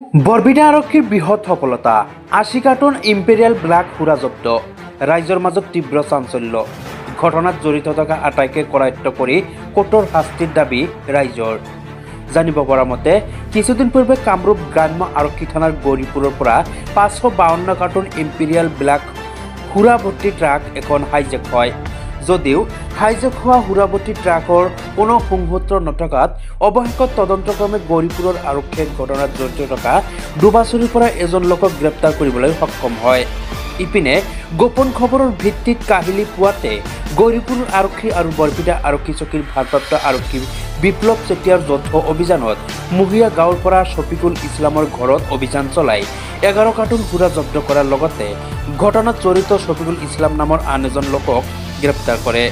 বৰবিধা আৰক্ষীৰ বৃহৎ সফলতা ৮০ কাৰ্টন ইম্পেৰিয়েল ব্লাক সুৰা জব্দ ৰাইজৰ মাজত তীব্ৰ চাঞ্চল্য ঘটনাত জড়িত থকা আটাইকে কৰায়ত্ব কৰি কঠোৰ শাস্তিৰ দাবী ৰাইজৰ জানিব পৰা মতে কিছুদিন পূৰ্বে কামৰূপ গ্ৰাম্য আৰক্ষী থানাৰ গৌৰীপুৰৰ পৰা ৫৫২ কাৰ্টন ইম্পেৰিয়েল ব্লাক সুৰা ভৰ্তি ট্ৰাক এখন হাইজেক হয় যদিও হাইজেক হোৱা সুৰাভৰ্তি ট্ৰাকৰ কোনো সংসূত্ৰ নথকাত অৱশেষত তদন্তক্ৰমে গৌৰীপুৰৰ আৰক্ষীয়ে ঘটনাত জড়িত থকা দুবাচুৰিৰ পৰা এজন লোকক গ্ৰেপ্তাৰ কৰিবলৈ সক্ষম হয়। ইপিনে গোপন খবৰৰ ভিত্তিত কাহিলী পুৱাতে গৌৰীপুৰ আৰক্ষী আৰু বৰবিধা আৰক্ষী চকীৰ ভাৰপ্ৰাপ্ত আৰক্ষী বিপ্লৱ চেতিয়াৰ যৌথ অভিযানত মুহিয়া গাঁৱৰ পৰা শফিকুল ইছলামৰ ঘৰত অভিযান চলাই ১১ কাৰ্টন সুৰা জব্দ কৰাৰ লগতে ঘটনাত জড়িত শফিকুল ইছলাম নামৰ আন এজন লোকক গ্ৰেপ্তাৰ কৰে।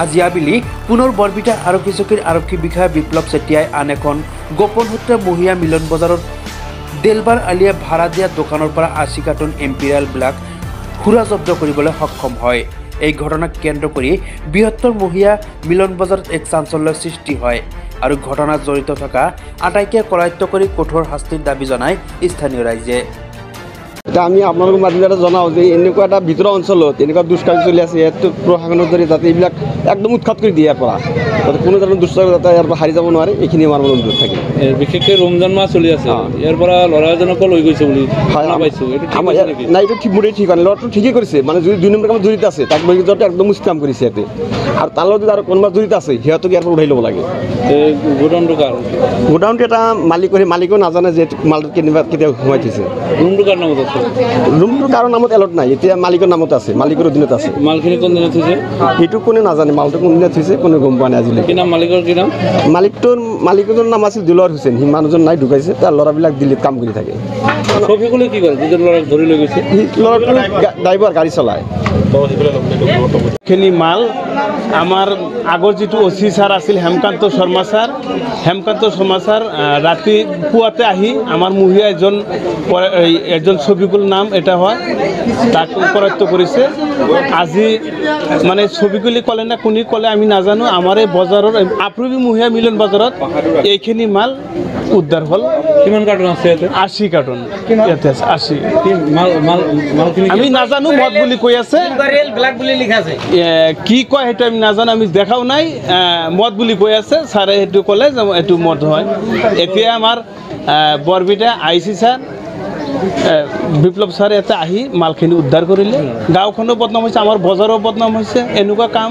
আজি আবেলি পুনৰ বৰবিধা আৰক্ষী চকীৰ আৰক্ষী বিষয়া বিপ্লৱ চেতিয়াই আন এখন গোপন সূত্ৰে মহিয়া মিলন বজাৰত দেলবাৰ আলিয়া ভাড়া দিয়া দোকানৰ পৰা ৮০ কাৰ্টন ইম্পেৰিয়েল ব্লাক সুৰা জব্দ কৰিবলৈ সক্ষম হয়। এই ঘটনাক কেন্দ্ৰ কৰি বৃহত্তৰ মহিয়া মিলন বজাৰত এক চাঞ্চল্যৰ সৃষ্টি হয় আৰু ঘটনাত জড়িত থকা আটাইকে কৰায়ত্ব কৰি কঠোৰ শাস্তিৰ দাবী জনায় স্থানীয় ৰাইজে। আমি আপোনালোকৰ মাধ্যমেৰে এটা জনাওঁ যে এনেকুৱা এটা ভিতৰুৱা অঞ্চলত এনেকুৱা দুষ্কাৰ্য চলি আছে ইয়াত প্ৰশাসনৰ দৰে যাতে এইবিলাক একদম উৎখাত কৰি দিয়ে পৰা যাতে কোনো ধৰণৰ দুষ্কাৰ্য যাতে ইয়াৰ পৰা হাৰি যাব নোৱাৰে এইখিনি আমাৰ অনুৰোধ থাকে। বিশেষকৈ ৰমজান মাহ চলি আছে ইয়াৰ পৰা ল'ৰা এজনকো লৈ গৈছে বুলি পাইছোঁ নাই এইটো ঠিক মোটেই ঠিক হয় ল'ৰাটো ঠিকেই কৰিছে মানে যদি ২ নম্বৰ কামত জড়িত আছে তাক লৈ যোৱাটো একদম উচিত কাম কৰিছে ইয়াতে আৰু তাৰ লগত যদি আৰু কোনোবা জড়িত আছে সিহঁতক ইয়াৰ পৰা উঠাই ল'ব লাগে। গোডাউনটো কাৰ গোডাউনটো এটা মালিকেও নাজানে যে মালটো কেতিয়া সোমাই থৈছে। ৰুমটো কাৰ নামত আছে? ৰুমটো কাৰো নামত এলট নাই এতিয়া মালিকৰ নামত আছে মালিকৰ অধীনত আছে। মালখিনি কোন দিনত থৈছে সেইটো কোনে নাজানে মালটো কোন দিনত থৈছে কোনে গম পোৱা নাই আজিলৈকে। কি নাম মালিকৰ কি নাম? মালিকটোৰ নাম আছিল দিলৱাৰ হুছেইন সি মানুহজন নাই ঢুকাইছে তাৰ ল'ৰাবিলাক দিল্লীত কাম কৰি থাকে। শফিকুলে কি কৰে যিজন ল'ৰাক ধৰি লৈ গৈছে? ল'ৰাটো ড্ৰাইভাৰ গাড়ী চলায়। খিনি মাল আমাৰ আগৰ যিটো অচি ছাৰ আছিল হেমকান্ত শৰ্মা ছাৰ ৰাতি পুৱাতে আহি আমাৰ মহিয়া এজন ছবিকুল নাম এটা হয় তাক কৰায়ত্ব কৰিছে। আজি মানে ছবিকুলি ক'লে না কোনে ক'লে আমি নাজানো আমাৰ এই বজাৰৰ আপ্ৰবি মহিয়া মিলন বজাৰত এইখিনি মাল উদ্ধাৰ হ'ল। কিমান কাৰ্টন আছে ইয়াতে? ৮০ কাৰ্টন ইয়াতে আছে ৮০। আমি নাজানো মদ বুলি কৈ আছে কি কয় সেইটো আমি নাজানো আমি দেখাও নাই মদ বুলি কৈ আছে ছাৰে সেইটো ক'লে যে এইটো মদ হয়। এতিয়া আমাৰ বৰবিধা আইচি ছাৰ বিপ্লৱ ছাৰে ইয়াতে আহি মালখিনি উদ্ধাৰ কৰিলে। গাঁওখনো বদনাম হৈছে আমাৰ বজাৰো বদনাম হৈছে। এনেকুৱা কাম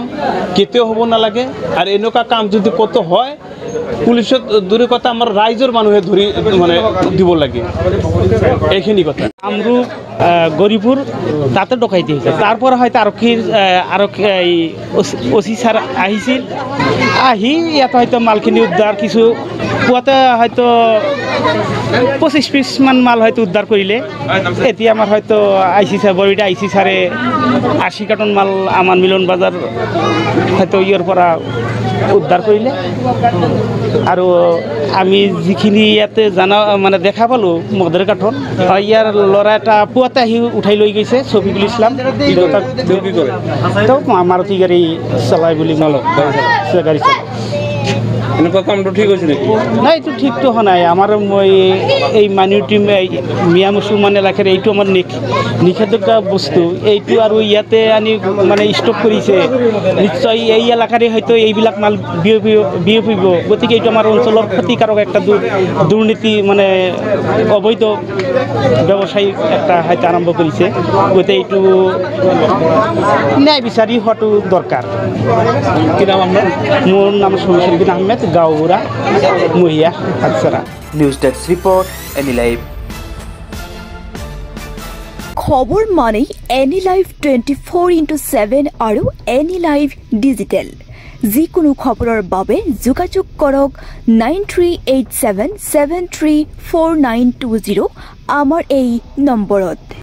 কেতিয়াও হ'ব নালাগে আৰু এনেকুৱা কাম যদি ক'তো হয় পুলিচত দূৰৰ কথা আমাৰ ৰাইজৰ মানুহে ধৰি মানে দিব লাগে এইখিনি কথা। কামৰূপ গৌৰীপুৰ তাতে ডকাইতি হৈছে তাৰপৰা হয়তো আৰক্ষী অচি ছাৰ আহিছিল আহি ইয়াত হয়তো মালখিনি উদ্ধাৰ কিছু পুৱাতে হয়তো ২৫ পিচমান মাল হয়তো উদ্ধাৰ কৰিলে। এতিয়া আমাৰ হয়তো বৰবিধা আইচি ছাৰে ৮০ কাৰ্টন মাল আমাৰ মিলন বজাৰ হয়তো ইয়াৰ পৰা উদ্ধাৰ কৰিলে আৰু আমি যিখিনি ইয়াতে জানা মানে দেখা পালোঁ মদৰ কাৰ্টন ইয়াৰ ল'ৰা এটা পুৱাতে আহি উঠাই লৈ গৈছে শফিকুল ইছলাম। তেওঁ মাৰুতি গাড়ী চলাই বুলি গাড়ী চলাই। এনেকুৱা কামটো ঠিক হৈছে নেকি? নাই এইটো ঠিকটো হোৱা নাই। আমাৰ মই এই মাইনৰিটি মিয়া মুছলমান এলেকাৰ এইটো আমাৰ নিষেধাজ্ঞা বস্তু এইটো আৰু ইয়াতে আনি মানে ষ্টপ কৰিছে নিশ্চয় এই এলেকাৰে হয়তো এইবিলাক মাল বিয়পিব। গতিকে এইটো আমাৰ অঞ্চলৰ ক্ষতিকাৰক একটা দুৰ্নীতি মানে অবৈধ ব্যৱসায়ী একটা হয়তো আৰম্ভ কৰিছে। গতিকে এইটো ন্যায় বিচাৰি হোৱাটো দৰকাৰ। কি নাম আপোনাৰ? মোৰ নাম শমীৰ আহমেদ গাঁওবুঢ়া মহিয়া হাটছাৰা। News desk report NE live. খবৰ মানেই এনি লাইভ 24/7 আৰু এনি লাইভ ডিজিটেল যিকোনো খবৰৰ বাবে যোগাযোগ কৰক 9387734920 আমাৰ এই নম্বৰত।